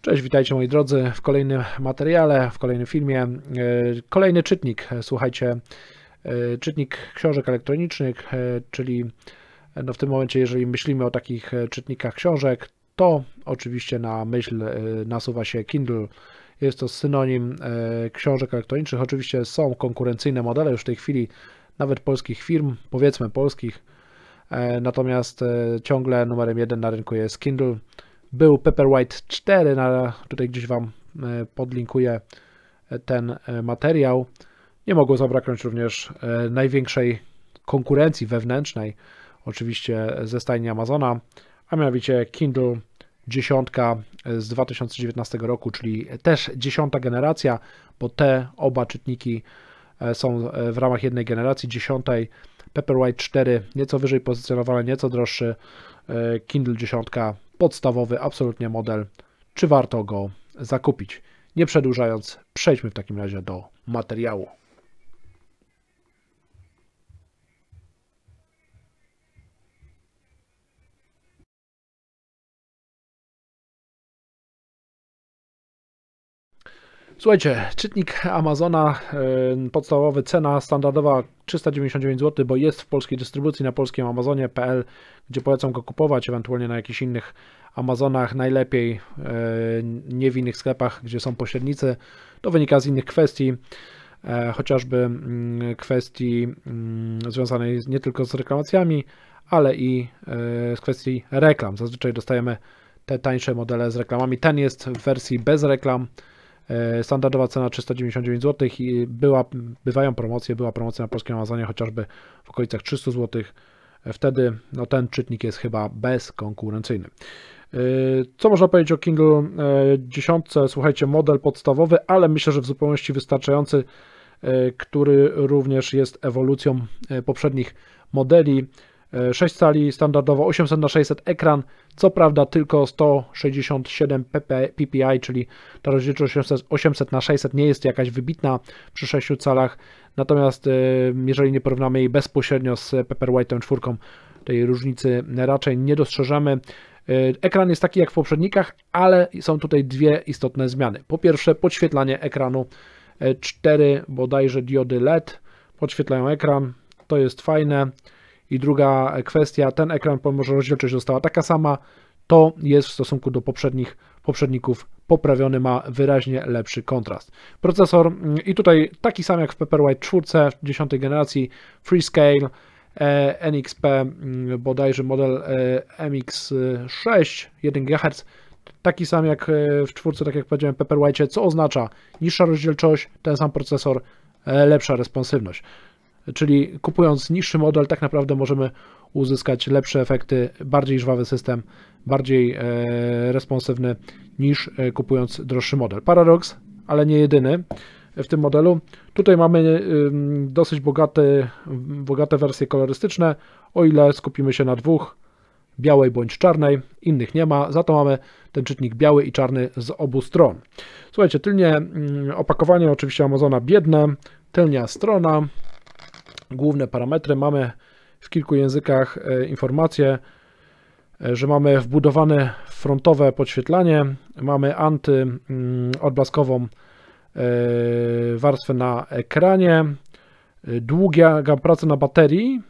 Cześć, witajcie moi drodzy w kolejnym materiale, w kolejnym filmie. Kolejny czytnik, słuchajcie, czytnik książek elektronicznych, czyli w tym momencie, jeżeli myślimy o takich czytnikach książek, to oczywiście na myśl nasuwa się Kindle. Jest to synonim książek elektronicznych. Oczywiście są konkurencyjne modele już w tej chwili, nawet polskich firm, powiedzmy polskich, natomiast ciągle numerem 1 na rynku jest Kindle. Był Paperwhite 4, tutaj gdzieś Wam podlinkuję ten materiał. Nie mogło zabraknąć również największej konkurencji wewnętrznej, oczywiście ze stajni Amazona, a mianowicie Kindle 10 z 2019 roku, czyli też 10. generacja, bo te oba czytniki są w ramach jednej generacji, 10. Paperwhite 4 nieco wyżej pozycjonowany, nieco droższy, Kindle 10 podstawowy, absolutnie model. Czy warto go zakupić? Nie przedłużając, przejdźmy w takim razie do materiału. Słuchajcie, czytnik Amazona, podstawowy, cena standardowa 399 zł, bo jest w polskiej dystrybucji na polskim Amazonie.pl, gdzie polecam go kupować, ewentualnie na jakichś innych Amazonach, najlepiej nie w innych sklepach, gdzie są pośrednicy. To wynika z innych kwestii, chociażby kwestii związanej nie tylko z reklamacjami, ale i z kwestii reklam. Zazwyczaj dostajemy te tańsze modele z reklamami. Ten jest w wersji bez reklam. Standardowa cena 399 zł i bywają promocje, była promocja na polskim Amazonie chociażby w okolicach 300 zł. Wtedy ten czytnik jest chyba bezkonkurencyjny. Co można powiedzieć o Kindle 10? Słuchajcie, model podstawowy, ale myślę, że w zupełności wystarczający, który również jest ewolucją poprzednich modeli. 6 cali standardowo, 800x600 ekran, co prawda tylko 167 ppi, czyli ta rozdzielczość 800x600 nie jest jakaś wybitna przy 6 calach, natomiast jeżeli nie porównamy jej bezpośrednio z Paperwhite'em 4, tej różnicy raczej nie dostrzeżemy. Ekran jest taki jak w poprzednikach, ale są tutaj dwie istotne zmiany. Po pierwsze, podświetlanie ekranu, 4 bodajże diody LED podświetlają ekran, to jest fajne. I druga kwestia, ten ekran, pomimo że rozdzielczość została taka sama, to jest w stosunku do poprzedników poprawiony, ma wyraźnie lepszy kontrast. Procesor i tutaj taki sam jak w Paperwhite 4 10. generacji, Freescale, NXP, bodajże model MX6, 1 GHz, taki sam jak w 4, tak jak powiedziałem, Paperwhite, co oznacza niższa rozdzielczość, ten sam procesor, lepsza responsywność. Czyli kupując niższy model, tak naprawdę możemy uzyskać lepsze efekty, bardziej żwawy system, bardziej responsywny niż kupując droższy model. Paradoks, ale nie jedyny w tym modelu. Tutaj mamy dosyć bogate wersje kolorystyczne, o ile skupimy się na dwóch, białej bądź czarnej, innych nie ma, za to mamy ten czytnik biały i czarny z obu stron. Słuchajcie, tylnie opakowanie oczywiście Amazona biedne, tylnia strona. Główne parametry, mamy w kilku językach informacje, że mamy wbudowane frontowe podświetlanie, mamy antyodblaskową warstwę na ekranie, długa praca na baterii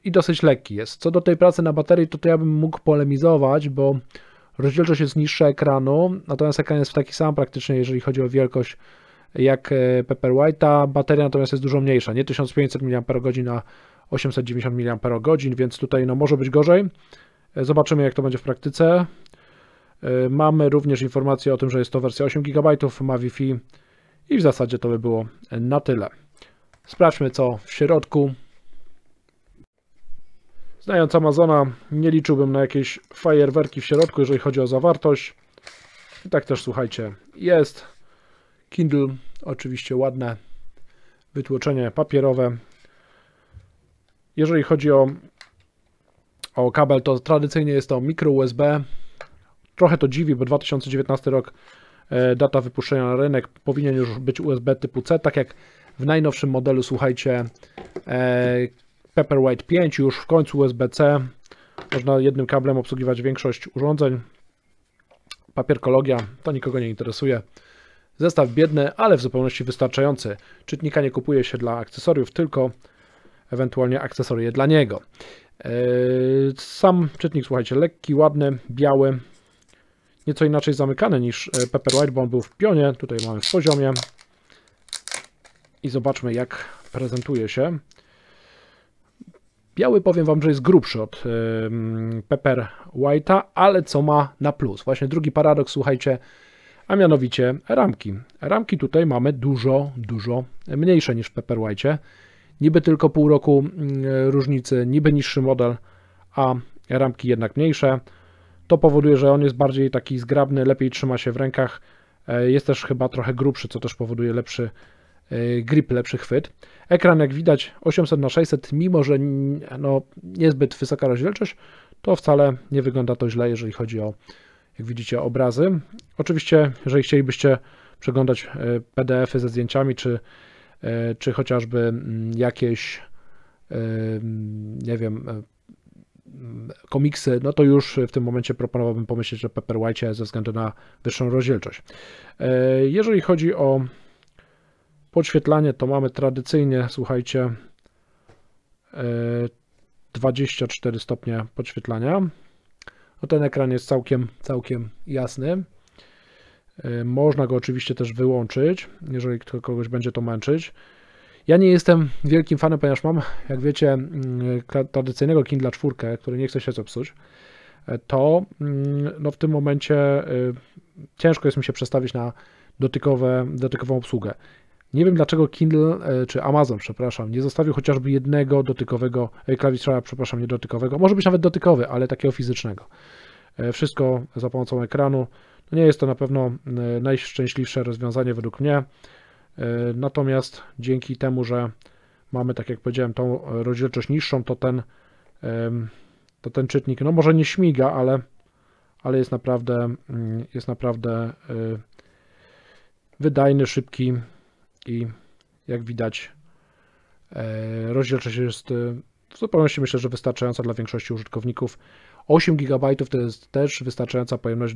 i dosyć lekki jest. Co do tej pracy na baterii, to ja bym mógł polemizować, bo rozdzielczość jest niższa ekranu, natomiast ekran jest taki sam praktycznie, jeżeli chodzi o wielkość, jak Paperwhite'a, bateria natomiast jest dużo mniejsza, nie 1500 mAh na 890 mAh, więc tutaj może być gorzej. Zobaczymy, jak to będzie w praktyce. Mamy również informację o tym, że jest to wersja 8 GB, ma Wi-Fi i w zasadzie to by było na tyle. Sprawdźmy, co w środku. Znając Amazona, nie liczyłbym na jakieś fajerwerki w środku, jeżeli chodzi o zawartość. I tak też, słuchajcie, jest Kindle, oczywiście ładne wytłoczenie papierowe. Jeżeli chodzi o kabel, to tradycyjnie jest to micro USB. Trochę to dziwi, bo 2019 rok, data wypuszczenia na rynek, powinien już być USB typu C, tak jak w najnowszym modelu, słuchajcie, Paperwhite 5, już w końcu USB-C. Można jednym kablem obsługiwać większość urządzeń. Papierkologia to nikogo nie interesuje. Zestaw biedny, ale w zupełności wystarczający. Czytnika nie kupuje się dla akcesoriów, tylko ewentualnie akcesorie dla niego. Sam czytnik, słuchajcie, lekki, ładny, biały, nieco inaczej zamykany niż Paperwhite, bo on był w pionie, tutaj mamy w poziomie. I zobaczmy, jak prezentuje się. Biały, powiem Wam, że jest grubszy od Paperwhite'a, ale co ma na plus? Właśnie drugi paradoks, słuchajcie, a mianowicie ramki. Ramki tutaj mamy dużo mniejsze niż w Paperwhite'cie. Niby tylko pół roku różnicy, niby niższy model, a ramki jednak mniejsze. To powoduje, że on jest bardziej taki zgrabny, lepiej trzyma się w rękach. Jest też chyba trochę grubszy, co też powoduje lepszy grip, lepszy chwyt. Ekran, jak widać, 800x600, mimo że no, niezbyt wysoka rozdzielczość, to wcale nie wygląda to źle, jeżeli chodzi o, jak widzicie, obrazy. Oczywiście, jeżeli chcielibyście przeglądać PDF-y ze zdjęciami, czy chociażby jakieś, nie wiem, komiksy, no to już w tym momencie proponowałbym pomyśleć o Paperwhite'cie ze względu na wyższą rozdzielczość. Jeżeli chodzi o podświetlanie, to mamy tradycyjnie, słuchajcie, 24 stopnie podświetlania. No ten ekran jest całkiem jasny. Można go oczywiście też wyłączyć, jeżeli kogoś będzie to męczyć. Ja nie jestem wielkim fanem, ponieważ mam, jak wiecie, tradycyjnego Kindle 4, który nie chce się zepsuć. To no w tym momencie ciężko jest mi się przestawić na dotykową obsługę. Nie wiem, dlaczego Kindle, czy Amazon, przepraszam, nie zostawił chociażby jednego dotykowego klawiszora, przepraszam, nie dotykowego, może być nawet dotykowy, ale takiego fizycznego. Wszystko za pomocą ekranu. Nie jest to na pewno najszczęśliwsze rozwiązanie według mnie, natomiast dzięki temu, że mamy, tak jak powiedziałem, tą rozdzielczość niższą, to ten czytnik, no może nie śmiga, ale jest naprawdę wydajny, szybki i jak widać rozdzielczość jest w zupełności, myślę, że wystarczająca dla większości użytkowników. 8 GB to jest też wystarczająca pojemność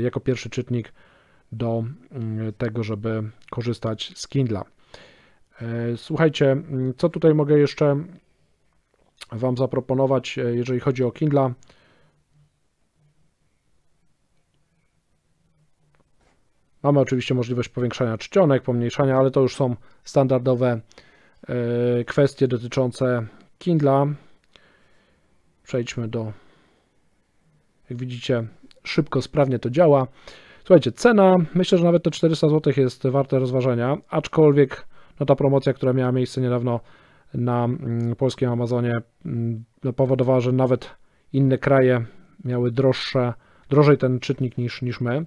jako pierwszy czytnik do tego, żeby korzystać z Kindla. Słuchajcie, co tutaj mogę jeszcze Wam zaproponować, jeżeli chodzi o Kindla? Mamy oczywiście możliwość powiększania czcionek, pomniejszania, ale to już są standardowe kwestie dotyczące Kindla. Przejdźmy do, jak widzicie, szybko, sprawnie to działa. Słuchajcie, cena, myślę, że nawet te 400 zł jest warte rozważenia, aczkolwiek no, ta promocja, która miała miejsce niedawno na polskim Amazonie, no, powodowała, że nawet inne kraje miały drożej ten czytnik niż my.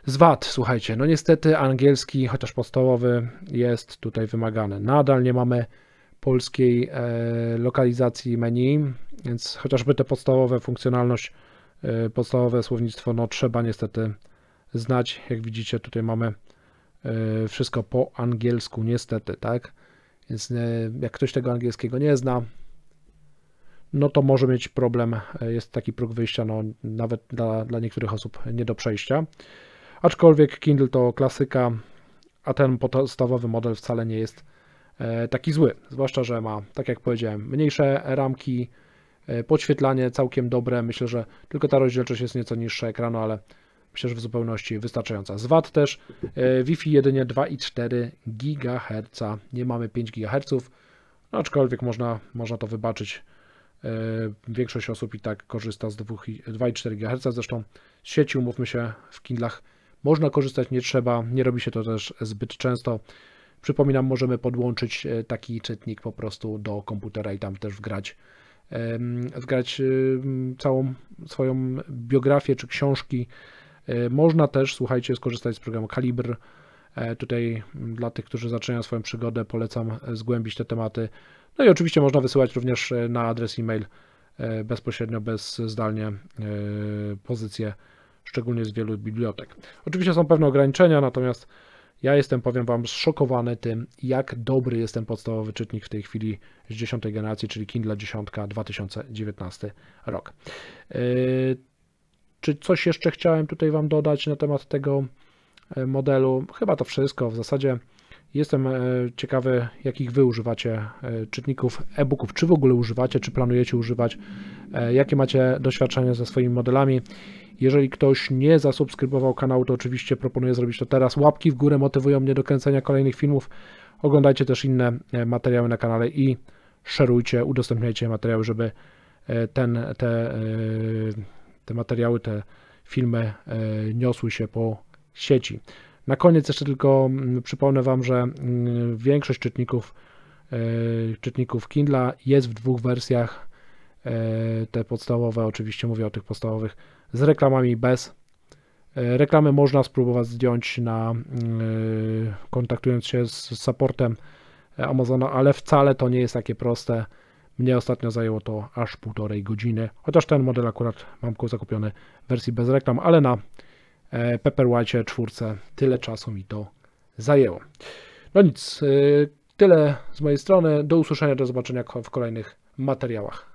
Z VAT, słuchajcie, no niestety angielski, chociaż podstawowy, jest tutaj wymagany. Nadal nie mamy polskiej lokalizacji menu, więc chociażby te podstawowe funkcjonalność, podstawowe słownictwo, no trzeba niestety znać. Jak widzicie, tutaj mamy wszystko po angielsku, niestety, tak? Więc jak ktoś tego angielskiego nie zna, no to może mieć problem. Jest taki próg wyjścia, no nawet dla niektórych osób nie do przejścia. Aczkolwiek Kindle to klasyka, a ten podstawowy model wcale nie jest taki zły. Zwłaszcza, że ma, tak jak powiedziałem, mniejsze ramki, podświetlanie całkiem dobre. Myślę, że tylko ta rozdzielczość jest nieco niższa ekranu, ale myślę, że w zupełności wystarczająca. Z VAT też Wi-Fi jedynie 2,4 GHz. Nie mamy 5 GHz, no, aczkolwiek można to wybaczyć. Większość osób i tak korzysta z 2,4 GHz. Zresztą z sieci, umówmy się, w Kindlach można korzystać, nie trzeba, nie robi się to też zbyt często. Przypominam, możemy podłączyć taki czytnik po prostu do komputera i tam też wgrać całą swoją biografię czy książki. Można też, słuchajcie, skorzystać z programu Kalibr. Tutaj dla tych, którzy zaczynają swoją przygodę, polecam zgłębić te tematy. No i oczywiście można wysyłać również na adres e-mail bezpośrednio, zdalnie pozycje, szczególnie z wielu bibliotek. Oczywiście są pewne ograniczenia, natomiast ja jestem, powiem Wam, zszokowany tym, jak dobry jest ten podstawowy czytnik w tej chwili z 10. generacji, czyli Kindle 10 2019 rok. Czy coś jeszcze chciałem tutaj Wam dodać na temat tego modelu? Chyba to wszystko. W zasadzie jestem ciekawy, jakich Wy używacie czytników e-booków, czy w ogóle używacie, czy planujecie używać, jakie macie doświadczenia ze swoimi modelami. Jeżeli ktoś nie zasubskrybował kanału, to oczywiście proponuję zrobić to teraz. Łapki w górę motywują mnie do kręcenia kolejnych filmów. Oglądajcie też inne materiały na kanale i szerujcie, udostępniajcie materiały, żeby te materiały, te filmy niosły się po sieci. Na koniec jeszcze tylko przypomnę Wam, że większość czytników Kindle jest w 2 wersjach. Te podstawowe, oczywiście mówię o tych podstawowych, z reklamami, bez. Reklamy można spróbować zdjąć kontaktując się z supportem Amazona, ale wcale to nie jest takie proste. Mnie ostatnio zajęło to aż 1,5 godziny, chociaż ten model akurat mam zakupiony w wersji bez reklam, ale na Paperwhite 4 tyle czasu mi to zajęło. No nic, tyle z mojej strony. Do usłyszenia, do zobaczenia w kolejnych materiałach.